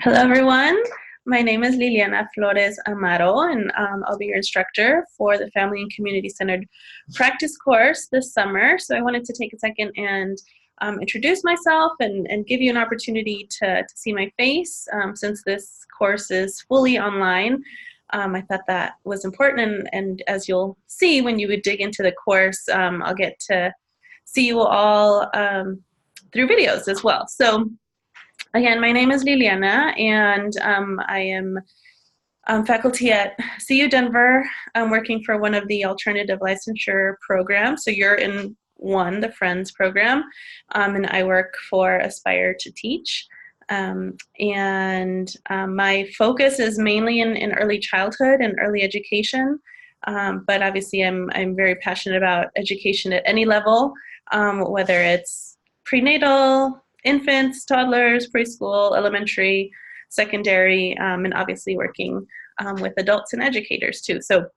Hello, everyone. My name is Liliana Flores Amaro, and I'll be your instructor for the Family and Community Centered Practice course this summer. So I wanted to take a second and introduce myself and give you an opportunity to see my face. Since this course is fully online, I thought that was important, and as you'll see when you would dig into the course, I'll get to see you all through videos as well. So again, my name is Liliana, and I am faculty at CU Denver. I'm working for one of the alternative licensure programs. So you're in one, the Friends program, and I work for Aspire to Teach. My focus is mainly in early childhood and early education, but obviously I'm very passionate about education at any level, whether it's prenatal, infants, toddlers, preschool, elementary, secondary, and obviously working with adults and educators too. So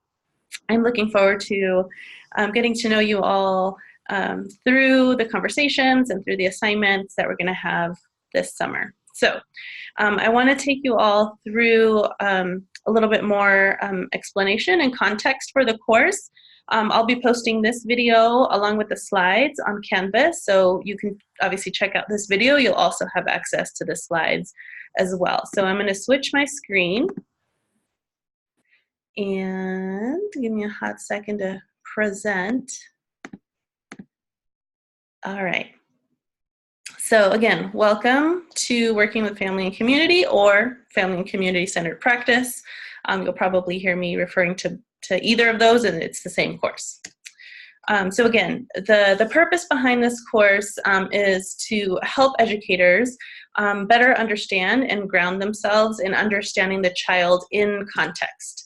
I'm looking forward to getting to know you all through the conversations and through the assignments that we're going to have this summer. So I want to take you all through a little bit more explanation and context for the course. I'll be posting this video along with the slides on Canvas, so you can obviously check out this video. You'll also have access to the slides as well. So I'm going to switch my screen, and give me a hot second to present. All right. So again, welcome to Working with Family and Community, or Family and Community Centered Practice. You'll probably hear me referring to either of those, and it's the same course. So again, the purpose behind this course is to help educators better understand and ground themselves in understanding the child in context.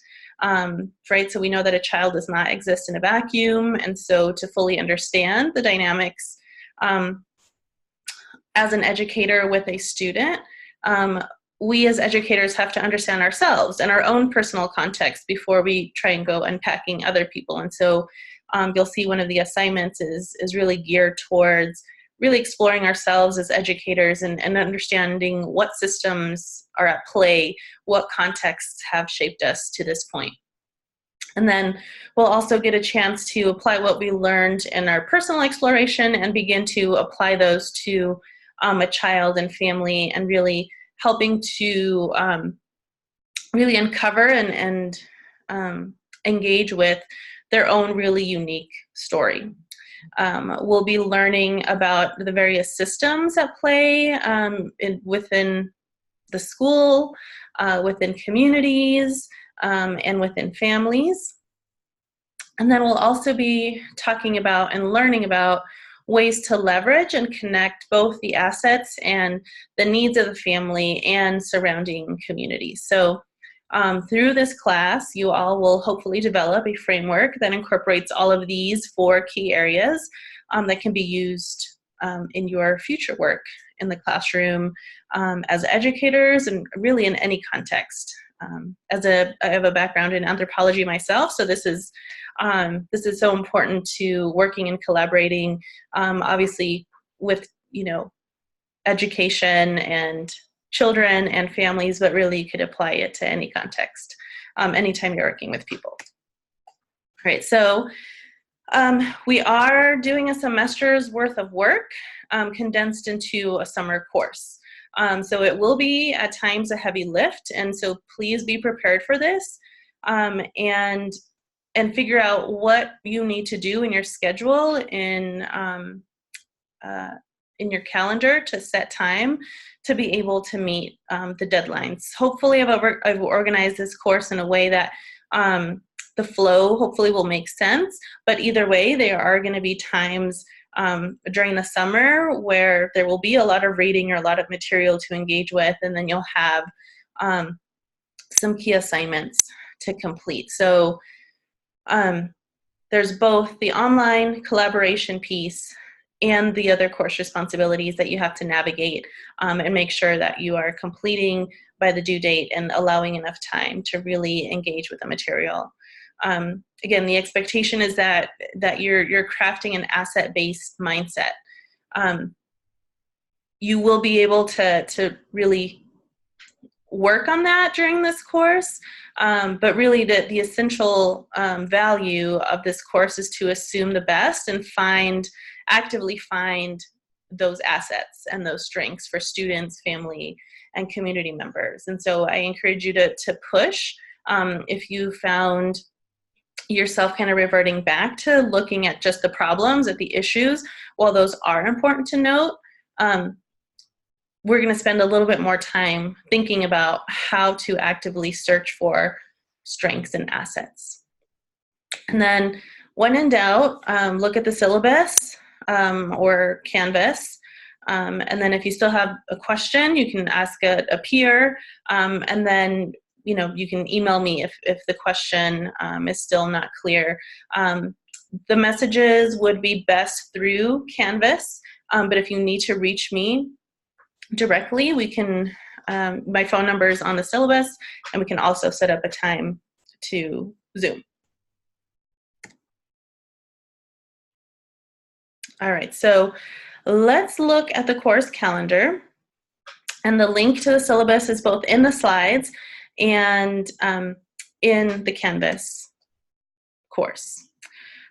Right, so we know that a child does not exist in a vacuum, and so to fully understand the dynamics as an educator with a student, we as educators have to understand ourselves and our own personal context before we try and go unpacking other people. And so you'll see one of the assignments is really geared towards really exploring ourselves as educators and understanding what systems are at play, what contexts have shaped us to this point. And then we'll also get a chance to apply what we learned in our personal exploration and begin to apply those to a child and family, and really helping to really uncover and engage with their own really unique story. We'll be learning about the various systems at play within the school, within communities, and within families. And then we'll also be talking about and learning about ways to leverage and connect both the assets and the needs of the family and surrounding communities. So through this class, you all will hopefully develop a framework that incorporates all of these 4 key areas that can be used in your future work in the classroom as educators, and really in any context. I have a background in anthropology myself, so this is so important to working and collaborating, obviously with, education and children and families, but really you could apply it to any context, anytime you're working with people. All right, so we are doing a semester's worth of work condensed into a summer course. So it will be at times a heavy lift, and so please be prepared for this, and figure out what you need to do in your schedule, in your calendar, to set time to be able to meet the deadlines. Hopefully I've organized this course in a way that the flow hopefully will make sense, but either way, there are going to be times during the summer where there will be a lot of reading or a lot of material to engage with, and then you'll have some key assignments to complete. So there's both the online collaboration piece and the other course responsibilities that you have to navigate and make sure that you are completing by the due date and allowing enough time to really engage with the material. Again, the expectation is that you're crafting an asset-based mindset. You will be able to really work on that during this course, but really the essential value of this course is to assume the best and actively find those assets and those strengths for students, family, and community members. And so I encourage you to push if you found yourself kind of reverting back to looking at just the problems, at the issues. While those are important to note, we're going to spend a little bit more time thinking about how to actively search for strengths and assets. And then when in doubt, look at the syllabus or Canvas. And then if you still have a question, you can ask a peer, and then you can email me if the question is still not clear. The messages would be best through Canvas, but if you need to reach me directly, we can, my phone number is on the syllabus, and we can also set up a time to Zoom. All right, so let's look at the course calendar, and the link to the syllabus is both in the slides and in the Canvas course.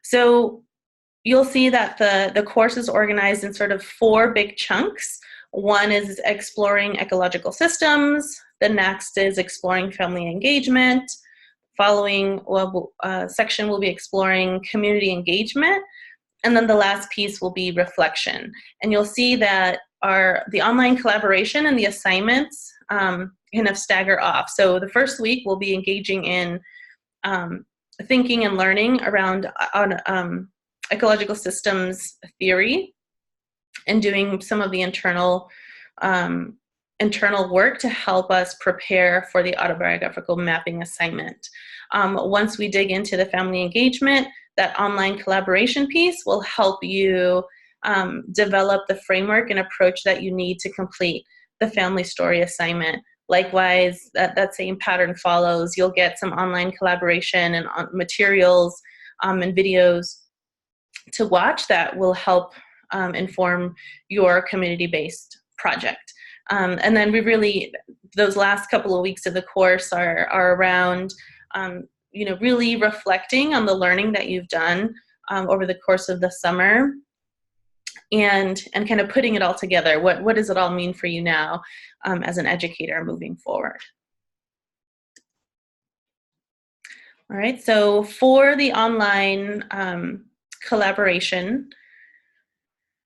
So you'll see that the course is organized in sort of 4 big chunks. One is exploring ecological systems. The next is exploring family engagement. Following section will be exploring community engagement. And then the last piece will be reflection. And you'll see that the online collaboration and the assignments kind of stagger off. So the first week we'll be engaging in thinking and learning around ecological systems theory and doing some of the internal work to help us prepare for the autobiographical mapping assignment. Once we dig into the family engagement, that online collaboration piece will help you develop the framework and approach that you need to complete the family story assignment. Likewise, that same pattern follows. You'll get some online collaboration and materials and videos to watch that will help inform your community-based project. And then those last couple of weeks of the course are around really reflecting on the learning that you've done over the course of the summer, and kind of putting it all together. What does it all mean for you now as an educator moving forward? All right, so for the online collaboration,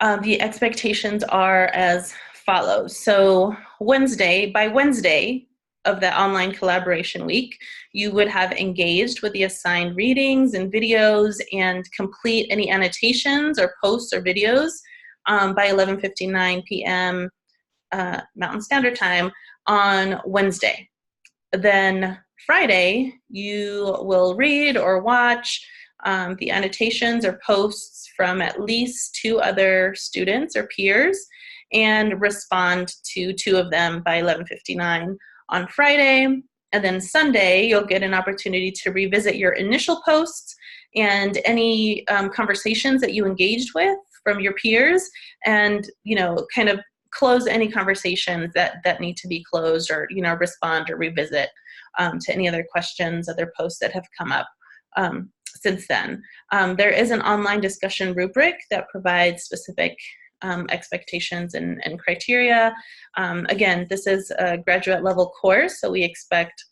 the expectations are as follows. So by Wednesday of the online collaboration week, you would have engaged with the assigned readings and videos and complete any annotations or posts or videos by 11:59 p.m. Mountain Standard Time on Wednesday. Then Friday, you will read or watch the annotations or posts from at least 2 other students or peers and respond to 2 of them by 11:59 on Friday. And then Sunday, you'll get an opportunity to revisit your initial posts and any conversations that you engaged with from your peers, and kind of close any conversations that need to be closed, or respond or revisit to any other questions, other posts that have come up since then. There is an online discussion rubric that provides specific expectations and criteria. Again, this is a graduate level course, so we expect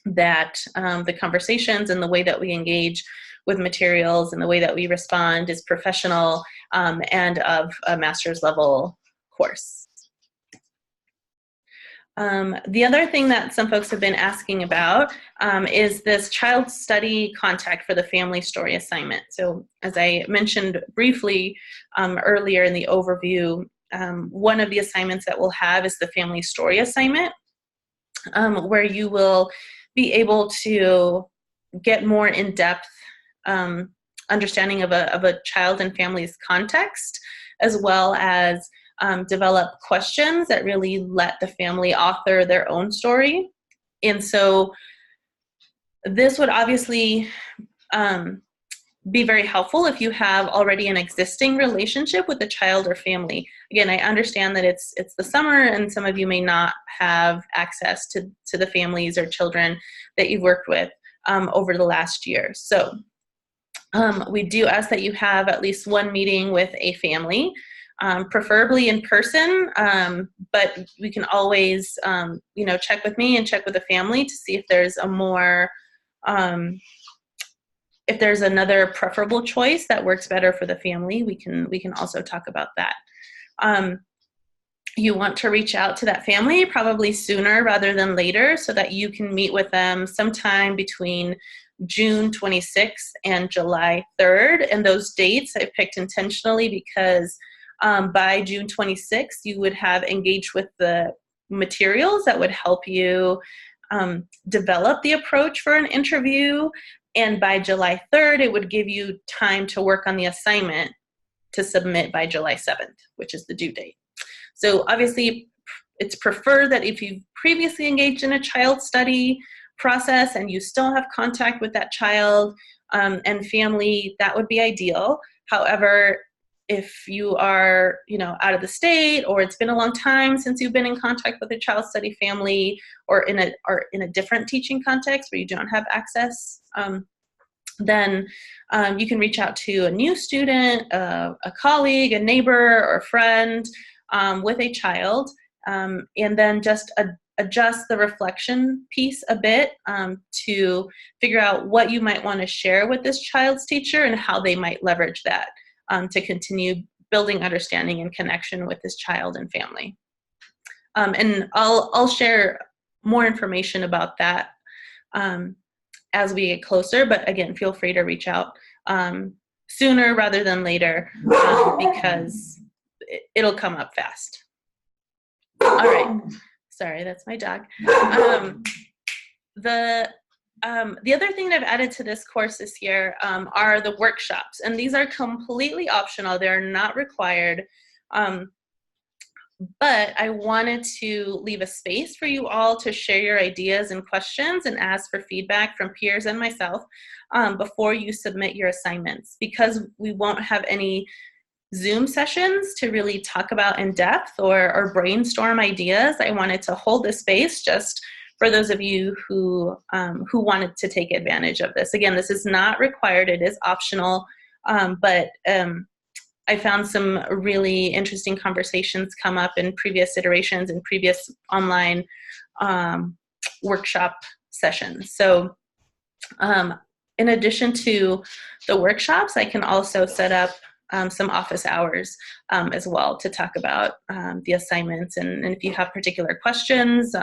that the conversations and the way that we engage with materials and the way that we respond is professional and of a master's level course. The other thing that some folks have been asking about is this child study contact for the family story assignment. So as I mentioned briefly earlier in the overview, one of the assignments that we'll have is the family story assignment, where you will be able to get more in-depth understanding of a child and family's context, as well as develop questions that really let the family author their own story. And so this would obviously be very helpful if you have already an existing relationship with the child or family. Again, I understand that it's the summer and some of you may not have access to the families or children that you've worked with over the last year. So we do ask that you have at least one meeting with a family, preferably in person, but we can always, check with me and check with the family to see if there's a more, if there's another preferable choice that works better for the family. We can also talk about that. You want to reach out to that family probably sooner rather than later so that you can meet with them sometime between June 26th and July 3rd. And those dates I picked intentionally because by June 26th, you would have engaged with the materials that would help you develop the approach for an interview. And by July 3rd, it would give you time to work on the assignment to submit by July 7th, which is the due date. So obviously, it's preferred that if you've previously engaged in a child study process and you still have contact with that child and family, that would be ideal. However, if you are, out of the state, or it's been a long time since you've been in contact with a child study family, or in a different teaching context where you don't have access, then you can reach out to a new student, a colleague, a neighbor, or a friend with a child, and then just adjust the reflection piece a bit to figure out what you might want to share with this child's teacher and how they might leverage that to continue building understanding and connection with this child and family. And I'll share more information about that as we get closer, but again, feel free to reach out sooner rather than later because it'll come up fast. All right. Sorry, that's my dog. The other thing that I've added to this course this year are the workshops, and these are completely optional. They're not required, but I wanted to leave a space for you all to share your ideas and questions and ask for feedback from peers and myself before you submit your assignments, because we won't have any Zoom sessions to really talk about in depth or brainstorm ideas. I wanted to hold this space just for those of you who wanted to take advantage of this. Again, this is not required, it is optional, but I found some really interesting conversations come up in previous iterations and previous online workshop sessions. So in addition to the workshops, I can also set up some office hours as well to talk about the assignments. And if you have particular questions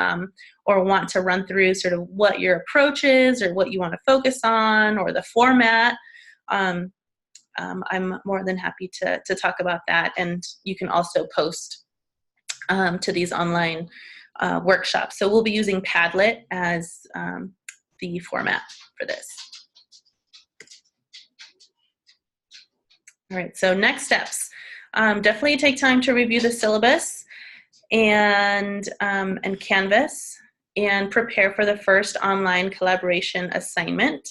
or want to run through sort of what your approach is or what you want to focus on or the format, I'm more than happy to talk about that. And you can also post to these online workshops. So we'll be using Padlet as the format for this. All right, so next steps. Definitely take time to review the syllabus and Canvas and prepare for the first online collaboration assignment.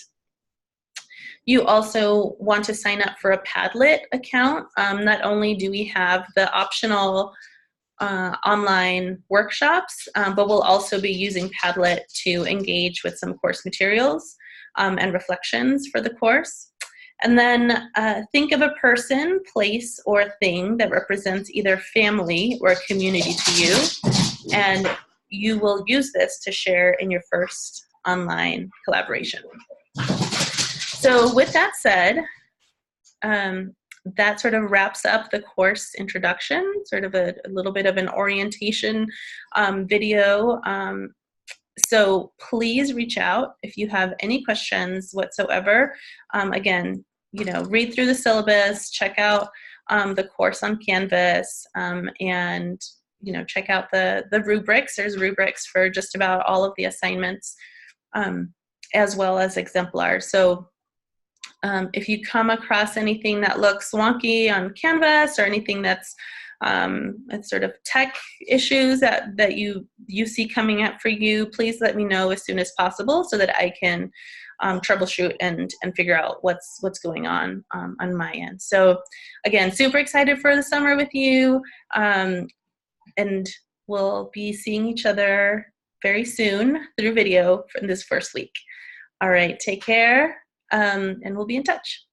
You also want to sign up for a Padlet account. Not only do we have the optional online workshops, but we'll also be using Padlet to engage with some course materials and reflections for the course. And then think of a person, place, or thing that represents either family or community to you, and you will use this to share in your first online collaboration. So with that said, that sort of wraps up the course introduction, sort of a little bit of an orientation video. So please reach out if you have any questions whatsoever. Again, read through the syllabus, check out the course on Canvas, and check out the rubrics. There's rubrics for just about all of the assignments, as well as exemplars. So if you come across anything that looks wonky on Canvas or anything that's sort of tech issues that you see coming up for you, please let me know as soon as possible so that I can troubleshoot and figure out what's going on my end. So again, super excited for the summer with you, and we'll be seeing each other very soon through video in this first week. All right, take care, and we'll be in touch.